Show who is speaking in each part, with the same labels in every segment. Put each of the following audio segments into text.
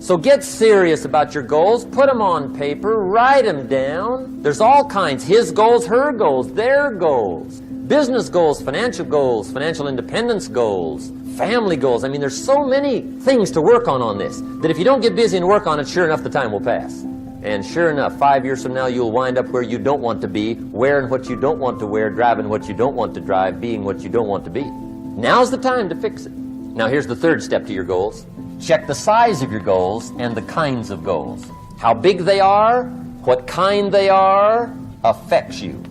Speaker 1: So get serious about your goals. Put them on paper. Write them down. There's all kinds. His goals, her goals, their goals. Business goals, financial independence goals, family goals. I mean, there's so many things to work on this that if you don't get busy and work on it, sure enough, the time will pass. And sure enough, 5 years from now, you'll wind up where you don't want to be, wearing what you don't want to wear, driving what you don't want to drive, being what you don't want to be. Now's the time to fix it. Now, here's the third step to your goals. Check the size of your goals and the kinds of goals. How big they are, what kind they are, affects you.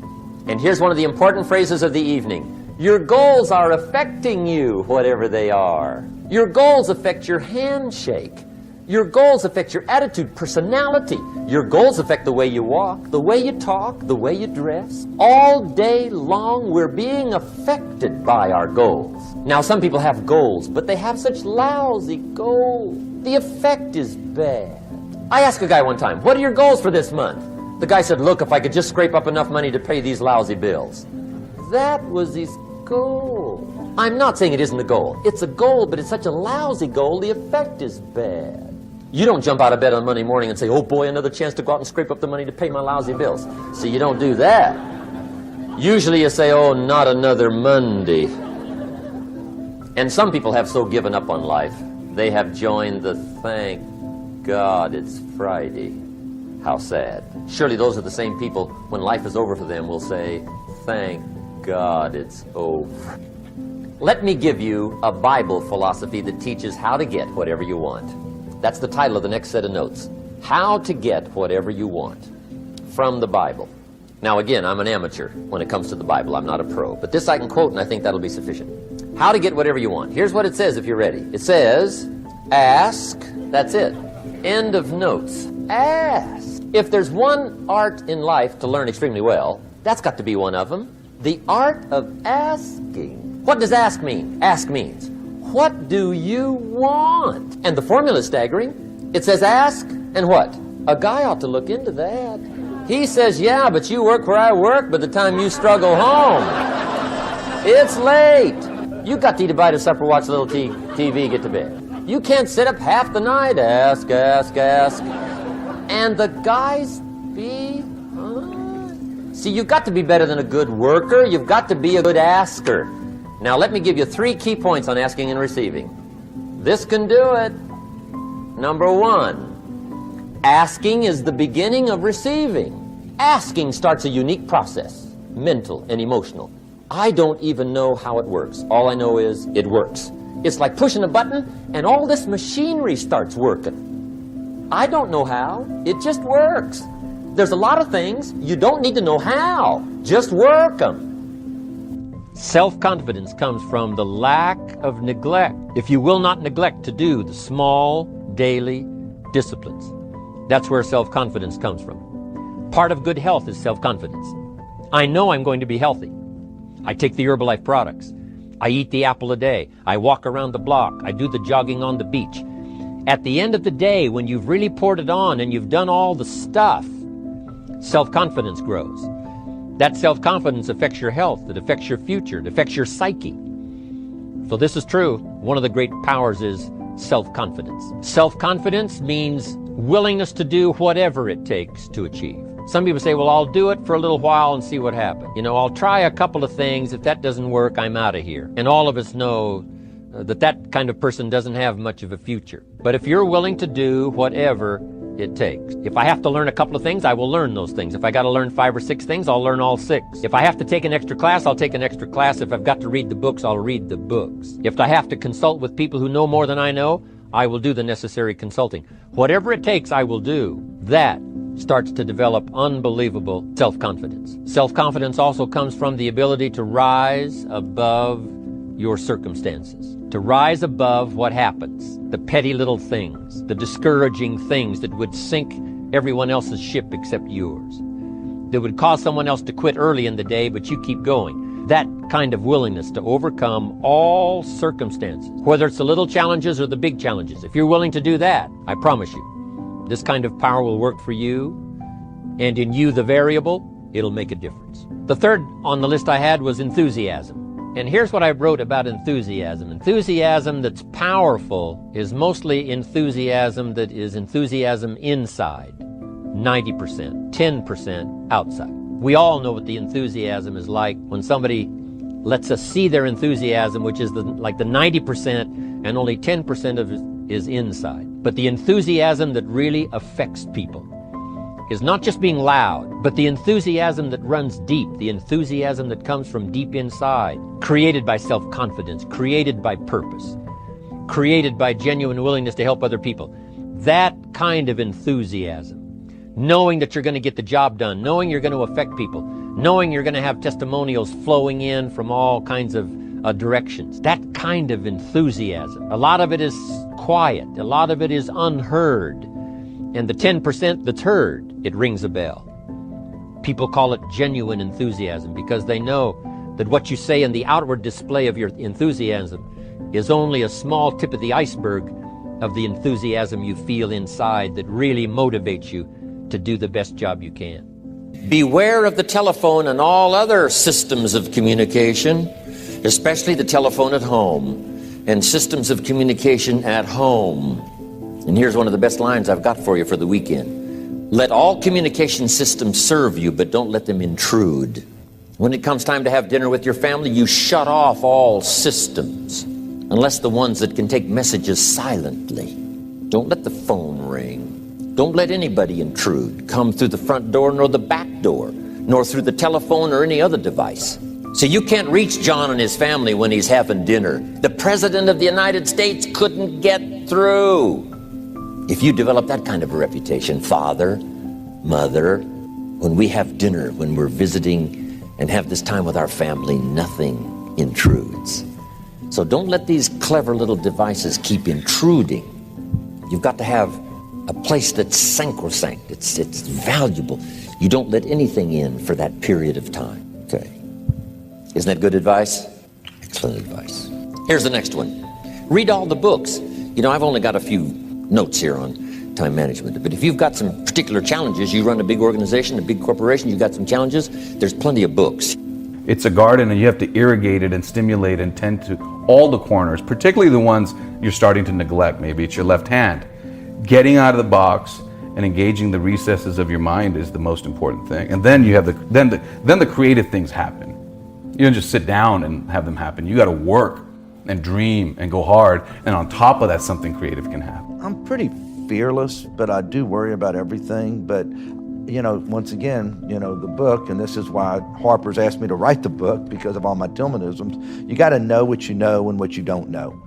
Speaker 1: And here's one of the important phrases of the evening. Your goals are affecting you, whatever they are. Your goals affect your handshake. Your goals affect your attitude, personality. Your goals affect the way you walk, the way you talk, the way you dress. All day long, we're being affected by our goals. Now, some people have goals, but they have such lousy goals. The effect is bad. I asked a guy one time, what are your goals for this month? The guy said, look, if I could just scrape up enough money to pay these lousy bills. That was his goal. I'm not saying it isn't a goal. It's a goal, but it's such a lousy goal, the effect is bad. You don't jump out of bed on Monday morning and say, oh boy, another chance to go out and scrape up the money to pay my lousy bills. See, you don't do that. Usually you say, oh, not another Monday. And some people have so given up on life, they have joined the thank God it's Friday. How sad. Surely those are the same people, when life is over for them, will say, thank God it's over. Let me give you a Bible philosophy that teaches how to get whatever you want. That's the title of the next set of notes. How to get whatever you want from the Bible. Now again, I'm an amateur when it comes to the Bible. I'm not a pro. But this I can quote and I think that'll be sufficient. How to get whatever you want. Here's what it says if you're ready. It says, ask. That's it. End of notes. Ask. If there's one art in life to learn extremely well, that's got to be one of them. The art of asking. What does ask mean? Ask means, what do you want? And the formula is staggering. It says ask, and what? A guy ought to look into that. He says, yeah, but you work where I work by the time you struggle home. It's late. You got to eat a bite of supper, watch a little TV, get to bed. You can't sit up half the night. Ask, ask, ask. And the guys be... See, you've got to be better than a good worker. You've got to be a good asker. Now, let me give you 3 key points on asking and receiving. This can do it. Number 1, asking is the beginning of receiving. Asking starts a unique process, mental and emotional. I don't even know how it works. All I know is it works. It's like pushing a button and all this machinery starts working. I don't know how. It just works. There's a lot of things you don't need to know how. Just work them. Self-confidence comes from the lack of neglect. If you will not neglect to do the small, daily disciplines, that's where self-confidence comes from. Part of good health is self-confidence. I know I'm going to be healthy. I take the Herbalife products. I eat the apple a day. I walk around the block. I do the jogging on the beach. At the end of the day, when you've really poured it on and you've done all the stuff, self-confidence grows. That self-confidence affects your health, it affects your future, it affects your psyche. So this is true. One of the great powers is self-confidence. Self-confidence means willingness to do whatever it takes to achieve. Some people say, well, I'll do it for a little while and see what happens. You know, I'll try a couple of things. If that doesn't work, I'm out of here. And all of us know that kind of person doesn't have much of a future. But if you're willing to do whatever it takes. If I have to learn a couple of things, I will learn those things. If I got to learn 5 or 6 things, I'll learn all 6. If I have to take an extra class, I'll take an extra class. If I've got to read the books, I'll read the books. If I have to consult with people who know more than I know, I will do the necessary consulting. Whatever it takes, I will do. That starts to develop unbelievable self-confidence. Self-confidence also comes from the ability to rise above your circumstances, to rise above what happens, the petty little things, the discouraging things that would sink everyone else's ship except yours, that would cause someone else to quit early in the day, but you keep going. That kind of willingness to overcome all circumstances, whether it's the little challenges or the big challenges. If you're willing to do that, I promise you, this kind of power will work for you, and in you, the variable, it'll make a difference. The third on the list I had was enthusiasm. And here's what I wrote about enthusiasm. Enthusiasm that's powerful is mostly enthusiasm that is enthusiasm inside. 90%, 10% outside. We all know what the enthusiasm is like when somebody lets us see their enthusiasm, which is like the 90%, and only 10% of it is inside. But the enthusiasm that really affects people is not just being loud, but the enthusiasm that runs deep, the enthusiasm that comes from deep inside, created by self-confidence, created by purpose, created by genuine willingness to help other people. That kind of enthusiasm, knowing that you're going to get the job done, knowing you're going to affect people, knowing you're going to have testimonials flowing in from all kinds of directions. That kind of enthusiasm. A lot of it is quiet. A lot of it is unheard. And the 10% that's heard, it rings a bell. People call it genuine enthusiasm because they know that what you say in the outward display of your enthusiasm is only a small tip of the iceberg of the enthusiasm you feel inside that really motivates you to do the best job you can. Beware of the telephone and all other systems of communication, especially the telephone at home and systems of communication at home. And here's one of the best lines I've got for you for the weekend. Let all communication systems serve you, but don't let them intrude. When it comes time to have dinner with your family, you shut off all systems, unless the ones that can take messages silently. Don't let the phone ring. Don't let anybody intrude, come through the front door nor the back door, nor through the telephone or any other device. So you can't reach John and his family when he's having dinner. The President of the United States couldn't get through. If you develop that kind of a reputation, father, mother, when we have dinner, when we're visiting and have this time with our family, nothing intrudes. So don't let these clever little devices keep intruding. You've got to have a place that's sacrosanct, it's valuable. You don't let anything in for that period of time. Okay. Isn't that good advice? Excellent advice. Here's the next one. Read all the books. You know, I've only got a few notes here on time management, but if you've got some particular challenges, you run a big organization, a big corporation, you've got some challenges, there's plenty of books.
Speaker 2: It's a garden and you have to irrigate it and stimulate and tend to all the corners, particularly the ones you're starting to neglect. Maybe it's your left hand. Getting out of the box and engaging the recesses of your mind is the most important thing. And then you have the creative things happen. You don't just sit down and have them happen. You got to work and dream and go hard, and on top of that, something creative can happen.
Speaker 3: I'm pretty fearless, but I do worry about everything. But, you know, once again, you know, the book, and this is why Harper's asked me to write the book because of all my Tillmanisms, you got to know what you know and what you don't know.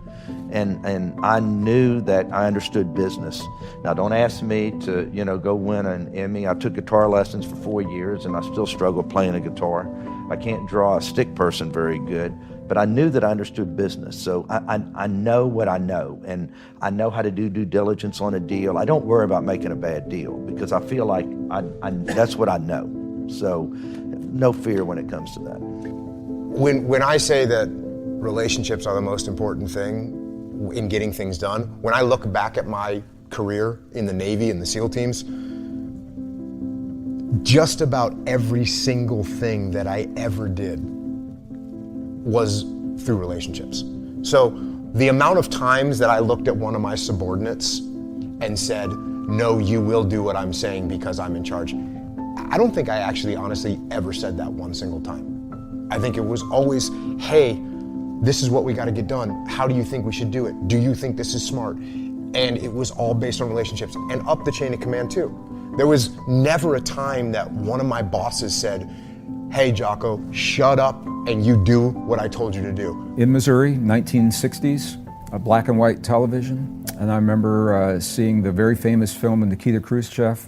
Speaker 3: And I knew that I understood business. Now, don't ask me to, you know, go win an Emmy. I took guitar lessons for 4 years, and I still struggle playing a guitar. I can't draw a stick person very good, but I knew that I understood business. So I know what I know, and I know how to do due diligence on a deal. I don't worry about making a bad deal because I feel like that's what I know. So no fear when it comes to that.
Speaker 4: When I say that relationships are the most important thing in getting things done, when I look back at my career in the Navy and the SEAL teams, just about every single thing that I ever did was through relationships. So the amount of times that I looked at one of my subordinates and said, no, you will do what I'm saying because I'm in charge, I don't think I actually honestly ever said that one single time. I think it was always, hey, this is what we got to get done. How do you think we should do it? Do you think this is smart? And it was all based on relationships and up the chain of command too. There was never a time that one of my bosses said, hey, Jocko, shut up and you do what I told you to do.
Speaker 5: In Missouri, 1960s, a black and white television. And I remember seeing the very famous film of Nikita Khrushchev,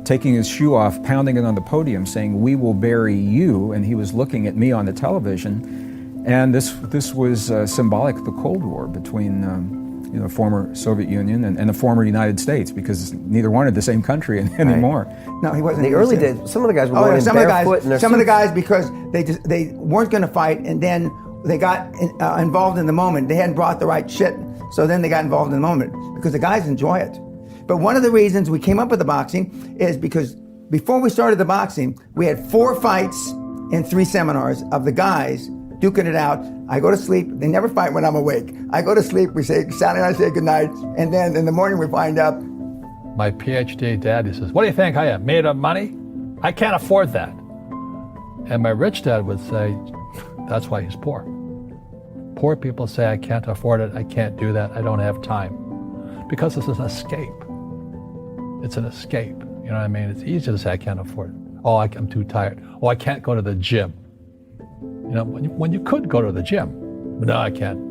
Speaker 5: taking his shoe off, pounding it on the podium, saying, we will bury you. And he was looking at me on the television. And this was symbolic of the Cold War between the former Soviet Union and the former United States, because neither one are the same country anymore.
Speaker 6: Right. No, he wasn't.
Speaker 7: In the early days, some of the guys were going barefoot in their
Speaker 6: Some of the guys, because they weren't going to fight, and then they got involved in the moment. They hadn't brought the right shit, so then they got involved in the moment, because the guys enjoy it. But one of the reasons we came up with the boxing is because before we started the boxing, we had 4 fights and 3 seminars of the guys duking it out. I go to sleep. They never fight when I'm awake. I go to sleep. We say, Sally and I say goodnight. And then in the morning we find out.
Speaker 8: My PhD dad, he says, what do you think I am, made of money? I can't afford that. And my rich dad would say, that's why he's poor. Poor people say, I can't afford it, I can't do that, I don't have time. Because it's an escape. It's an escape. You know what I mean? It's easy to say, I can't afford it. Oh, I'm too tired. Oh, I can't go to the gym. You know, when you could go to the gym. But no, I can't.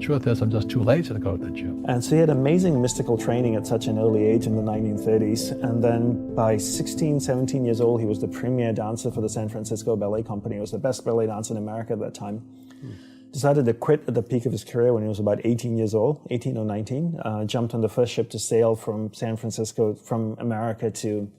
Speaker 8: Truth is, I'm just too lazy to go to the gym.
Speaker 9: And so he had amazing mystical training at such an early age in the 1930s. And then by 16, 17 years old, he was the premier dancer for the San Francisco Ballet Company. He was the best ballet dancer in America at that time. Decided to quit at the peak of his career when he was about 18 years old, 18 or 19. Jumped on the first ship to sail from San Francisco, from America to